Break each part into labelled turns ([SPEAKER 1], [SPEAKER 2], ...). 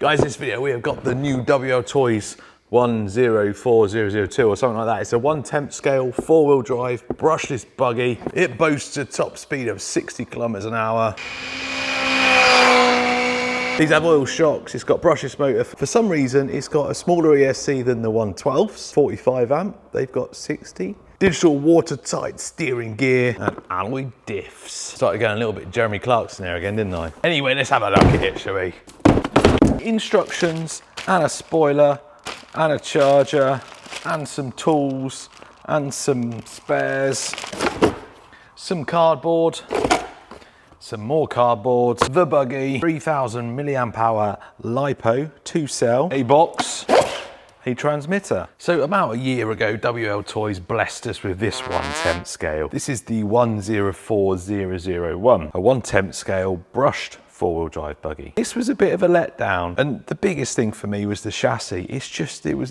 [SPEAKER 1] Guys, in this video we have got the new WLToys 104002 or something like that. It's a 1/10 scale, 4-wheel drive, brushless buggy. It boasts a top speed of 60 kilometers an hour. These have oil shocks, it's got brushless motor. For some reason, it's got a smaller ESC than the 112s, 45 amp, they've got 60. Digital watertight steering gear and alloy diffs. Started going a little bit Jeremy Clarkson there again, didn't I? Anyway, let's have a look at it, shall we? Instructions and a spoiler and a charger and some tools and some spares, some cardboard, some more cardboard, the buggy, 3000 milliamp hour LiPo 2-cell, a box, a transmitter. So about a year ago, WLToys blessed us with this 1/10 scale. This is the 104001, a 1/10 scale brushed 4-wheel drive buggy. This was a bit of a letdown, and the biggest thing for me was the chassis. It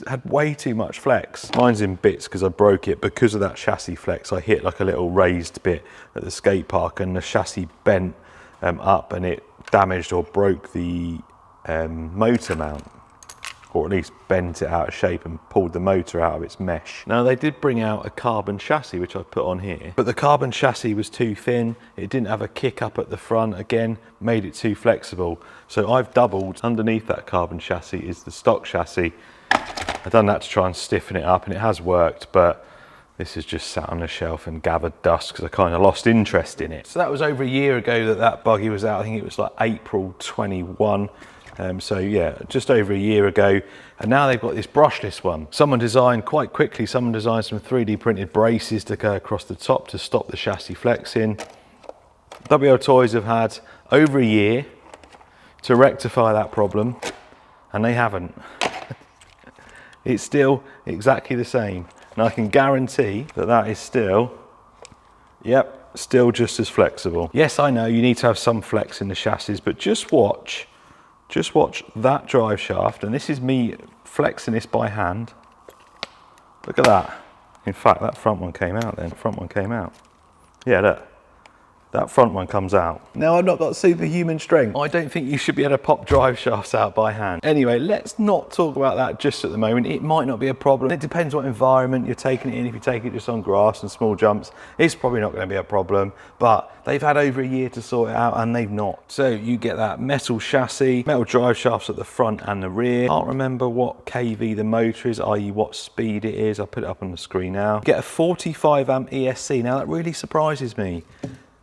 [SPEAKER 1] had way too much flex. Mine's in bits because I broke it because of that chassis flex. I hit like a little raised bit at the skate park and the chassis bent up and it damaged or broke the motor mount, or at least bent it out of shape and pulled the motor out of its mesh. Now they did bring out a carbon chassis, which I've put on here, but the carbon chassis was too thin. It didn't have a kick up at the front, again, made it too flexible. So I've doubled. Underneath that carbon chassis is the stock chassis. I've done that to try and stiffen it up and it has worked, but this has just sat on the shelf and gathered dust because I kind of lost interest in it. So that was over a year ago that buggy was out. I think it was like April 21. So yeah, just over a year ago, and now they've got this brushless one. Someone designed some 3D printed braces to go across the top to stop the chassis flexing. WLToys have had over a year to rectify that problem, and they haven't. It's still exactly the same, and I can guarantee that that is still, yep, still just as flexible. Yes, I know you need to have some flex in the chassis, but just watch that drive shaft, and this is me flexing this by hand. Look at that. In fact, that front one came out then. Front one came out. Yeah, look. That front one comes out. Now, I've not got superhuman strength. I don't think you should be able to pop drive shafts out by hand. Anyway, let's not talk about that just at the moment. It might not be a problem. It depends what environment you're taking it in. If you take it just on grass and small jumps, it's probably not going to be a problem, but they've had over a year to sort it out and they've not. So you get that metal chassis, metal drive shafts at the front and the rear. Can't remember what kV the motor is, i.e. what speed it is. I'll put it up on the screen now. Get a 45 amp ESC. Now that really surprises me.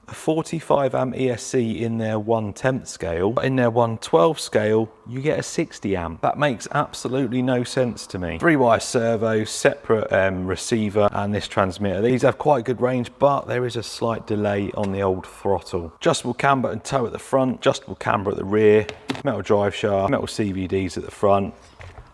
[SPEAKER 1] A 45 amp ESC in their 1/10 scale, but in their 1/12 scale, you get a 60 amp. That makes absolutely no sense to me. 3-wire servo, separate receiver, and this transmitter. These have quite good range, but there is a slight delay on the old throttle. Adjustable camber and toe at the front, adjustable camber at the rear, metal drive shaft, metal CVDs at the front.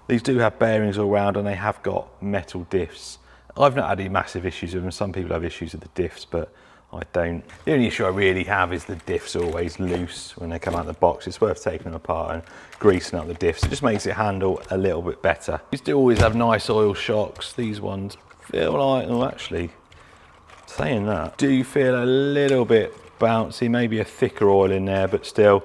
[SPEAKER 1] These do have bearings all round, and they have got metal diffs. I've not had any massive issues with them. Some people have issues with the diffs, but I don't. The only issue I really have is the diffs are always loose when they come out of the box. It's worth taking them apart and greasing up the diffs. It just makes it handle a little bit better. These do always have nice oil shocks. These ones feel like, oh, actually, saying that, do feel a little bit bouncy, maybe a thicker oil in there, but still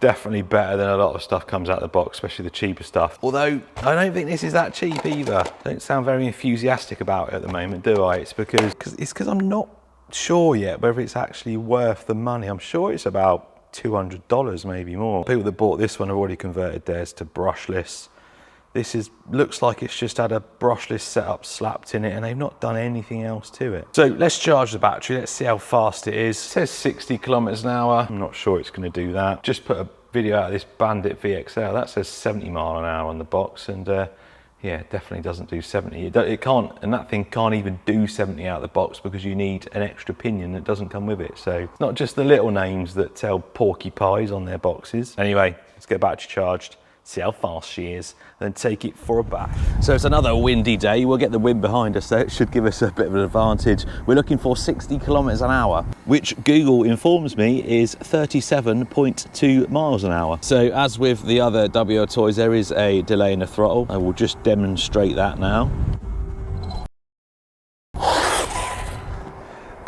[SPEAKER 1] definitely better than a lot of stuff comes out of the box, especially the cheaper stuff. Although, I don't think this is that cheap either. I don't sound very enthusiastic about it at the moment, do I? It's because I'm not sure yet whether it's actually worth the money. I'm sure it's about $200, maybe more. People that bought this one have already converted theirs to brushless. This looks like it's just had a brushless setup slapped in it and they've not done anything else to it. So let's charge the battery, let's see how fast it is. It says 60 kilometers an hour. I'm not sure it's going to do that. Just put a video out of this Bandit VXL. That says 70 mile an hour on the box, and yeah, it definitely doesn't do 70. It can't, and that thing can't even do 70 out of the box because you need an extra pinion that doesn't come with it. So it's not just the little names that tell porky pies on their boxes. Anyway, let's get battery charged, see how fast she is, then take it for a bath. So it's another windy day. We'll get the wind behind us, so it should give us a bit of an advantage. We're looking for 60 kilometers an hour, which Google informs me is 37.2 miles an hour. So as with the other WLToys, there is a delay in the throttle. I will just demonstrate that now.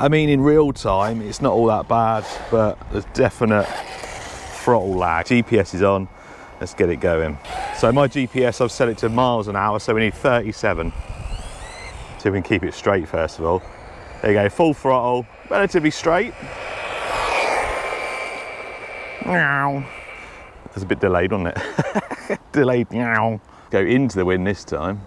[SPEAKER 1] I mean, in real time, it's not all that bad, but there's definite throttle lag. GPS is on. Let's get it going. So my GPS, I've set it to miles an hour, so we need 37. So we can keep it straight first of all. There you go, full throttle, relatively straight. Meow. That's a bit delayed, wasn't it? Delayed, meow. Go into the wind this time.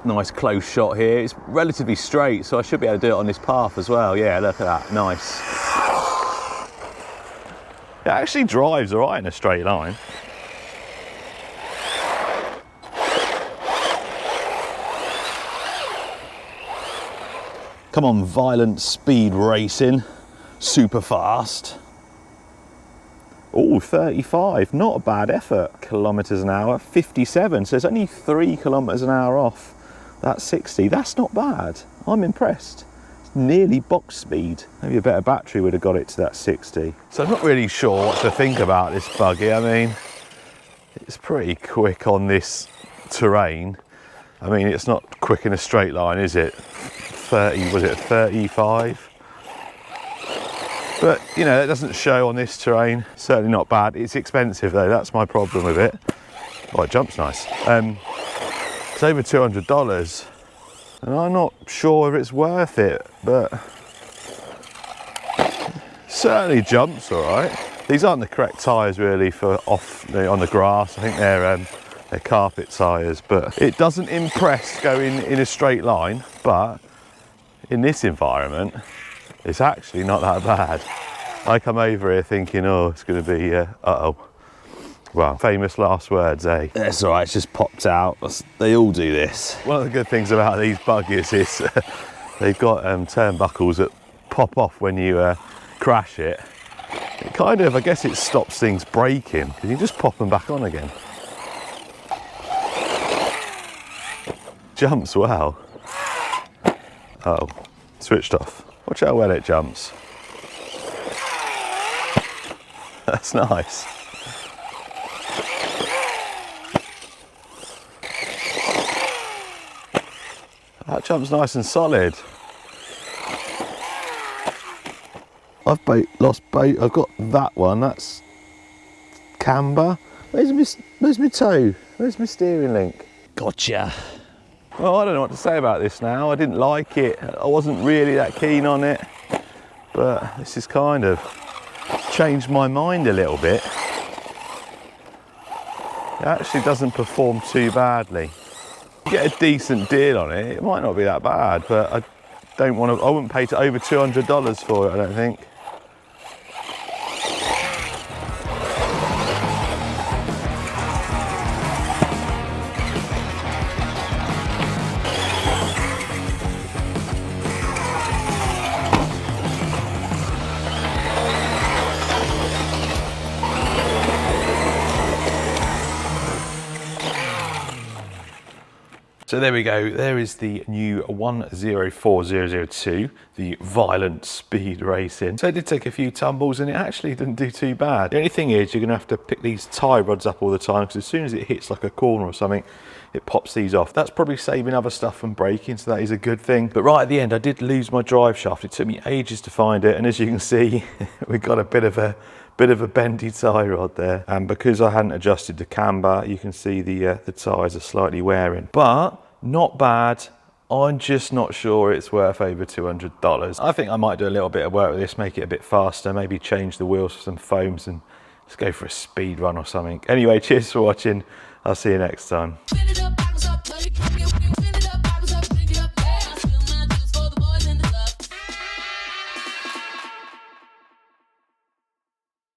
[SPEAKER 1] Nice close shot here. It's relatively straight, so I should be able to do it on this path as well. Yeah, look at that, nice. It actually drives all right in a straight line. Come on, violent speed racing, super fast. Oh, 35, not a bad effort. Kilometers an hour, 57, so it's only 3 kilometers an hour off. That's 60, that's not bad. I'm impressed. It's nearly box speed. Maybe a better battery would have got it to that 60. So I'm not really sure what to think about this buggy. I mean, it's pretty quick on this terrain. I mean, it's not quick in a straight line, is it? 30, was it 35? But, you know, it doesn't show on this terrain. Certainly not bad. It's expensive though, that's my problem with it. Oh, it jumps nice. It's over $200 and I'm not sure if it's worth it, but certainly jumps all right. These aren't the correct tyres really for on the grass. I think they're carpet tyres, but it doesn't impress going in a straight line, but in this environment, it's actually not that bad. I come over here thinking, oh, it's going to be, uh-oh. Well, famous last words, eh? That's all right, it's just popped out. They all do this. One of the good things about these buggies is they've got turnbuckles that pop off when you crash it. It kind of, I guess it stops things breaking, because you just pop them back on again. Jumps well. Uh-oh, switched off. Watch how well it jumps. That's nice. That jump's nice and solid. I've lost bait. I've got that one. That's camber. Where's my toe? Where's my steering link? Gotcha. Well, I don't know what to say about this now. I didn't like it. I wasn't really that keen on it. But this has kind of changed my mind a little bit. It actually doesn't perform too badly. You get a decent deal on it. It might not be that bad, but I wouldn't pay to over $200 for it, I don't think. So there we go, there is the new 104002, the violent speed racing. So I did take a few tumbles and it actually didn't do too bad. The only thing is you're gonna have to pick these tie rods up all the time because as soon as it hits like a corner or something, it pops these off. That's probably saving other stuff from breaking, so that is a good thing. But right at the end, I did lose my drive shaft. It took me ages to find it, and as you can see, we got a bit of a bendy tie rod there. And because I hadn't adjusted the camber, you can see the tyres are slightly wearing. But not bad. I'm just not sure it's worth over $200. I think I might do a little bit of work with this, make it a bit faster, maybe change the wheels for some foams and just go for a speed run or something. Anyway, cheers for watching. I'll see you next time.